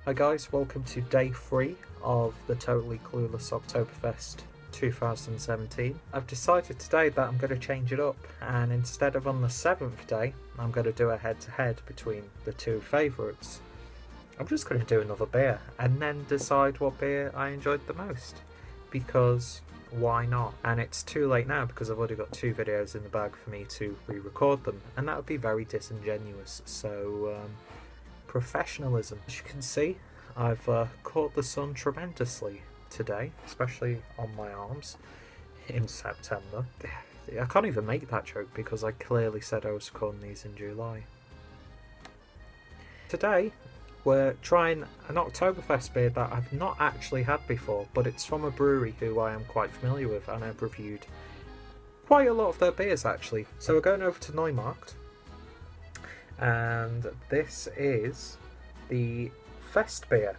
Hi guys, welcome to day 3 of the Totally Clueless Oktoberfest 2017. I've decided today that I'm going to change it up, and instead of on the 7th day, I'm going to do a head-to-head between the two favourites. I'm just going to do another beer, and then decide what beer I enjoyed the most, because why not? And it's too late now because I've already got 2 videos in the bag for me to re-record them, and that would be very disingenuous, so professionalism. As you can see, I've caught the sun tremendously today, especially on my arms in September. I can't even make that joke because I clearly said I was recording these in July. Today we're trying an Oktoberfest beer that I've not actually had before, but it's from a brewery who I am quite familiar with, and I've reviewed quite a lot of their beers actually. So we're going over to Neumarkt, and this is the Festbier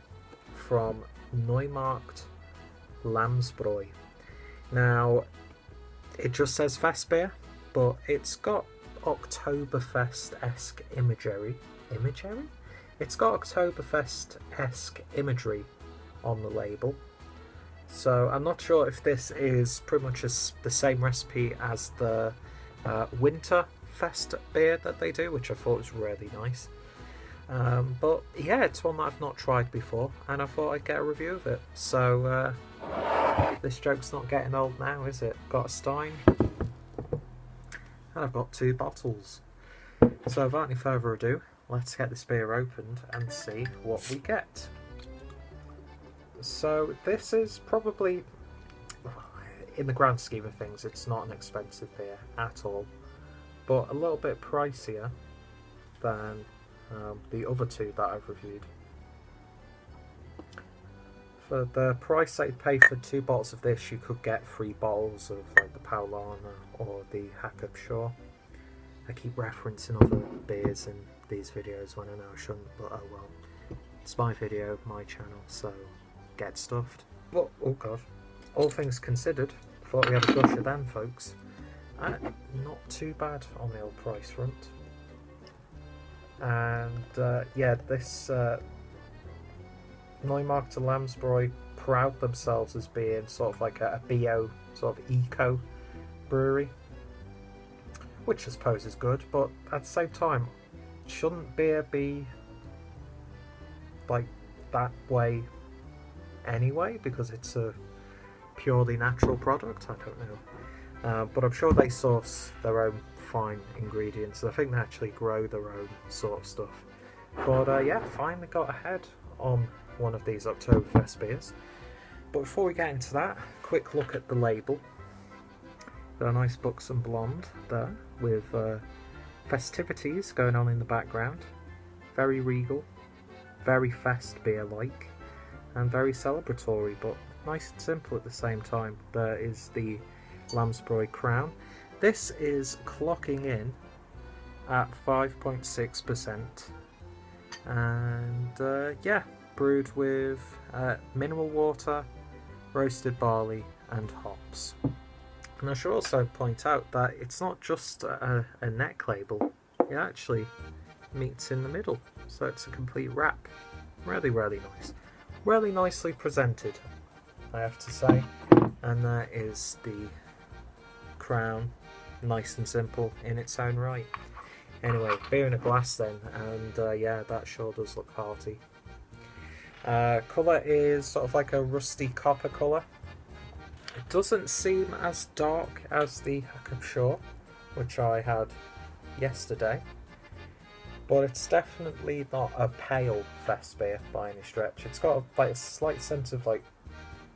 from Neumarkter Lammsbräu. Now, it just says Festbier, but it's got Oktoberfest-esque imagery. It's got Oktoberfest-esque imagery on the label. So I'm not sure if this is pretty much the same recipe as the Winter Fest beer that they do, which I thought was really nice. But yeah, it's one that I've not tried before, and I thought I'd get a review of it. So this joke's not getting old now, is it? Got a stein, and I've got 2 bottles. So without any further ado, let's get this beer opened and see what we get. So this is probably, in the grand scheme of things, it's not an expensive beer at all, but a little bit pricier than the other 2 that I've reviewed. For the price that you pay for 2 bottles of this, you could get 3 bottles of like the Paulaner or the Hackabschor. I keep referencing other beers in these videos when I know I shouldn't, but oh well. It's my video, my channel, so get stuffed. But, oh god, all things considered, thought we had a gusher then, folks. Not too bad on the old price front. And yeah, this Neumarkter Lammsbräu proud themselves as being sort of like a bio, sort of eco brewery, which I suppose is good, but at the same time, shouldn't beer be like that way anyway, because it's a purely natural product? I don't know. But I'm sure they source their own fine ingredients. I think they actually grow their own sort of stuff. But yeah, finally got ahead on one of these Oktoberfest beers. But before we get into that, quick look at the label. Got a nice buxom blonde there with festivities going on in the background. Very regal, very fest beer-like, and very celebratory, but nice and simple at the same time. There is the Lammsbräu crown. This is clocking in at 5.6%, and yeah, brewed with mineral water, roasted barley and hops. And I should also point out that it's not just a neck label, it actually meets in the middle, so it's a complete wrap. Really, really nice. Really nicely presented, I have to say. And that is the crown, nice and simple in its own right. Anyway, beer in a glass then, and yeah, that sure does look hearty. Colour is sort of like a rusty copper colour. It doesn't seem as dark as the Hackabschor, which I had yesterday, but it's definitely not a pale fest beer by any stretch. It's got like a slight sense of like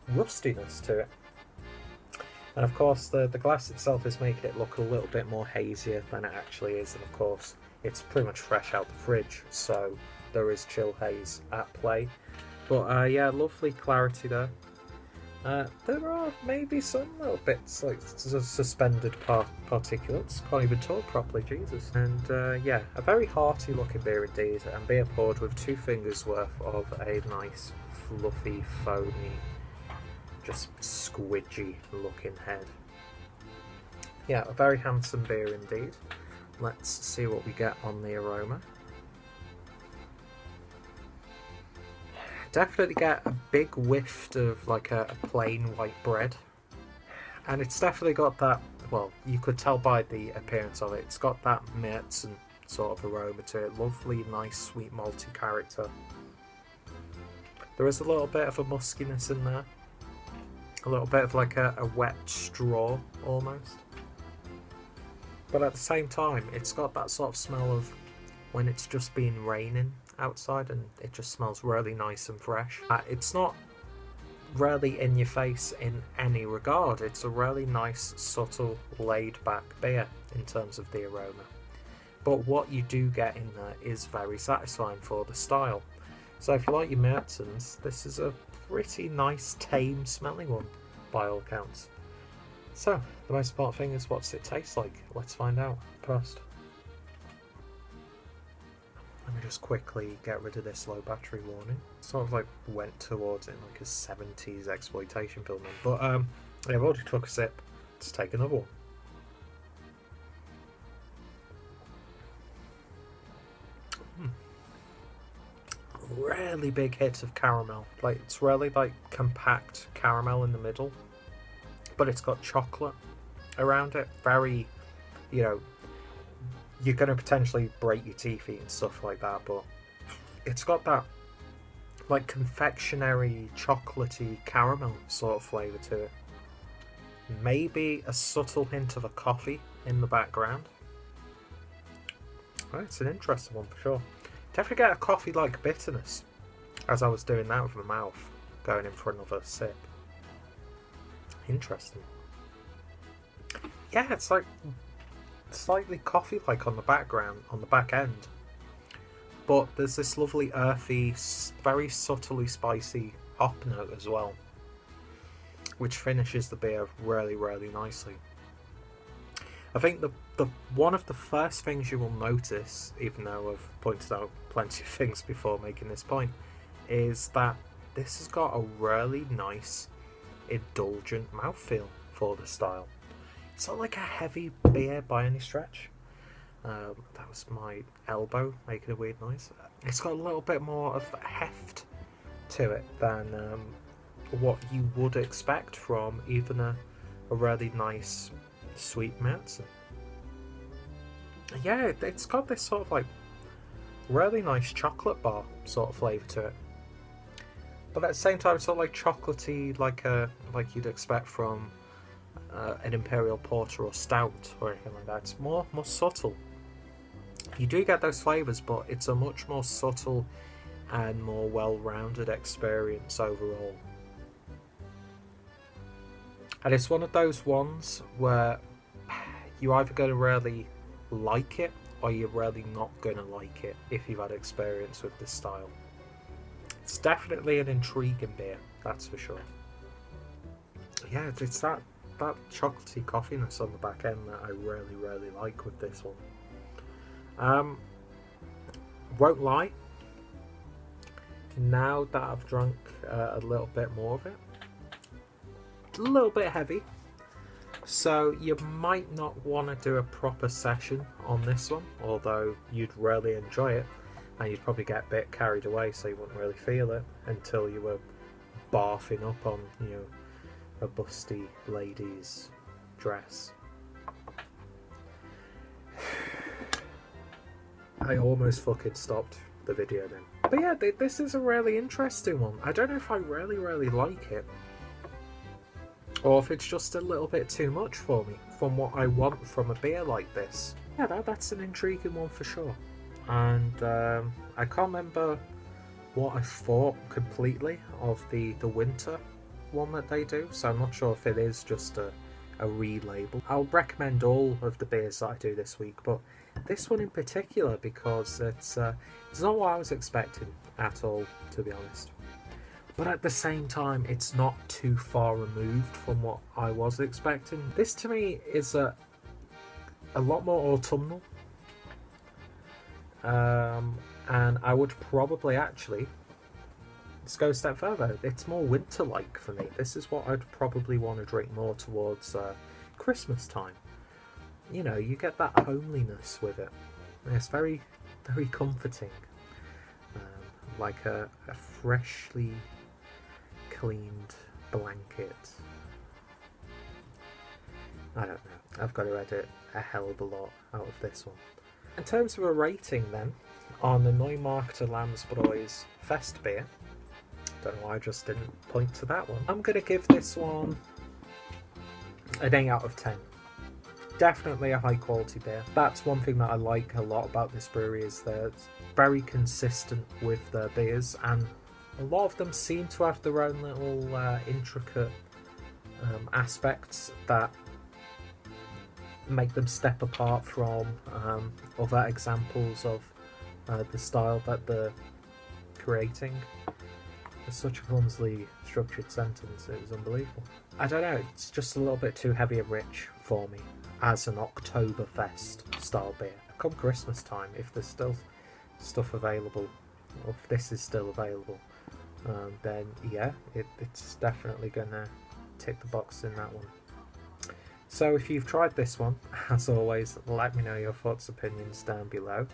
rustiness to it. And of course the glass itself is making it look a little bit more hazier than it actually is, and of course it's pretty much fresh out the fridge, so there is chill haze at play. But yeah, lovely clarity there. There are maybe some little bits like suspended particulates. Can't even talk properly, Jesus. And yeah, a very hearty looking beer indeed, and beer poured with 2 fingers worth of a nice fluffy, foamy, just squidgy looking head. Yeah, a very handsome beer indeed. Let's see what we get on the aroma. Definitely get a big whiff of like a plain white bread, and it's definitely got that, well, you could tell by the appearance of it, it's got that Märzen sort of aroma to it. Lovely, nice, sweet, malty character. There is a little bit of a muskiness in there. A little bit of like a wet straw, almost. But at the same time, it's got that sort of smell of when it's just been raining outside and it just smells really nice and fresh. It's not really in your face in any regard. It's a really nice, subtle, laid back beer in terms of the aroma. But what you do get in there is very satisfying for the style. So if you like your Märzens, this is a pretty nice, tame smelling one by all counts. So the most important thing is, what's it taste like? Let's find out. Prost. Let me just quickly get rid of this low battery warning. Sort of like went towards it like a 70s exploitation film. But yeah, I've already took a sip. Let's take another one. Really big hit of caramel. Like, it's really like compact caramel in the middle, but it's got chocolate around it. Very, you know, you're going to potentially break your teeth eating stuff like that, but it's got that like confectionery, chocolatey caramel sort of flavour to it. Maybe a subtle hint of a coffee in the background. Oh, it's an interesting one for sure. Definitely get a coffee-like bitterness as I was doing that with my mouth, going in for another sip. Interesting. Yeah, it's like slightly coffee-like on the background, on the back end. But there's this lovely earthy, very subtly spicy hop note as well, which finishes the beer really, really nicely. I think the one of the first things you will notice, even though I've pointed out plenty of things before making this point, is that this has got a really nice, indulgent mouthfeel for the style. It's not like a heavy beer by any stretch. That was my elbow making a weird noise. It's got a little bit more of heft to it than what you would expect from even a really nice sweet Märzen. Yeah, it's got this sort of like really nice chocolate bar sort of flavour to it, but at the same time it's sort of like chocolatey, like you'd expect from an imperial porter or stout or anything like that. It's more subtle. You do get those flavours, but it's a much more subtle and more well-rounded experience overall. And it's one of those ones where you're either going to really like it or you're really not going to like it if you've had experience with this style. It's definitely an intriguing beer, that's for sure. Yeah, it's that chocolatey coffiness on the back end that I really, really like with this one. Won't lie, now that I've drunk a little bit more of it, it's a little bit heavy, so you might not want to do a proper session on this one, although you'd really enjoy it and you'd probably get a bit carried away, so you wouldn't really feel it until you were barfing up on, you know, a busty lady's dress. I almost fucking stopped the video then. But yeah, this is a really interesting one. I don't know if I really, really like it, or if it's just a little bit too much for me, from what I want from a beer like this. Yeah, that's an intriguing one for sure. And I can't remember what I thought completely of the winter one that they do, so I'm not sure if it is just a relabel. I'll recommend all of the beers that I do this week, but this one in particular, because it's not what I was expecting at all, to be honest. But at the same time, it's not too far removed from what I was expecting. This to me is a lot more autumnal, and I would probably actually, let's go a step further, it's more winter-like for me. This is what I'd probably want to drink more towards Christmas time. You know, you get that homeliness with it. It's very, very comforting. like a freshly cleaned blanket. I don't know, I've got to edit a hell of a lot out of this one. In terms of a rating then, on the Neumarkter Lammsbräu's Festbier, don't know why I just didn't point to that one, I'm going to give this one an 8 out of 10. Definitely a high quality beer. That's one thing that I like a lot about this brewery, is they're very consistent with their beers, and a lot of them seem to have their own little intricate aspects that make them step apart from other examples of the style that they're creating. It's such a clumsily structured sentence, it was unbelievable. I don't know, it's just a little bit too heavy and rich for me as an Oktoberfest style beer. Come Christmas time, if there's still stuff available, or if this is still available, then yeah, it's definitely gonna tick the box in that one. So if you've tried this one, as always, let me know your thoughts, opinions down below.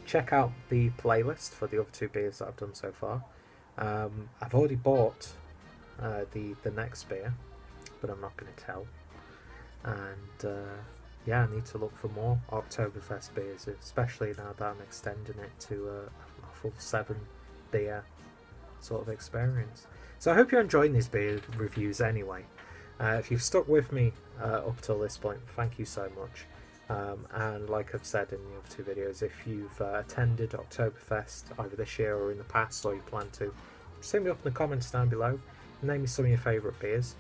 Check out the playlist for the other 2 beers that I've done so far. I've already bought the next beer, but I'm not going to tell. And yeah, I need to look for more Oktoberfest beers, especially now that I'm extending it to a full 7 beer sort of experience. So I hope you're enjoying these beer reviews anyway. If you've stuck with me up till this point, thank you so much. And like I've said in the other 2 videos, if you've attended Oktoberfest either this year or in the past, or you plan to, just hit me up in the comments down below. Name me some of your favourite beers.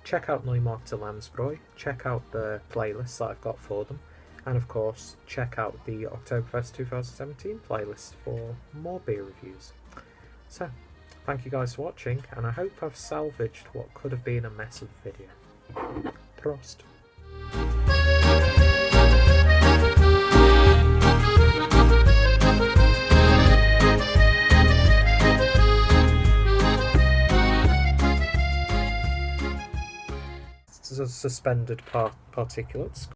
Check out Neumarkter Lammsbräu. Check out the playlist that I've got for them. And of course, check out the Oktoberfest 2017 playlist for more beer reviews. So, thank you guys for watching, and I hope I've salvaged what could have been a mess of a video. Prost. Suspended particulates.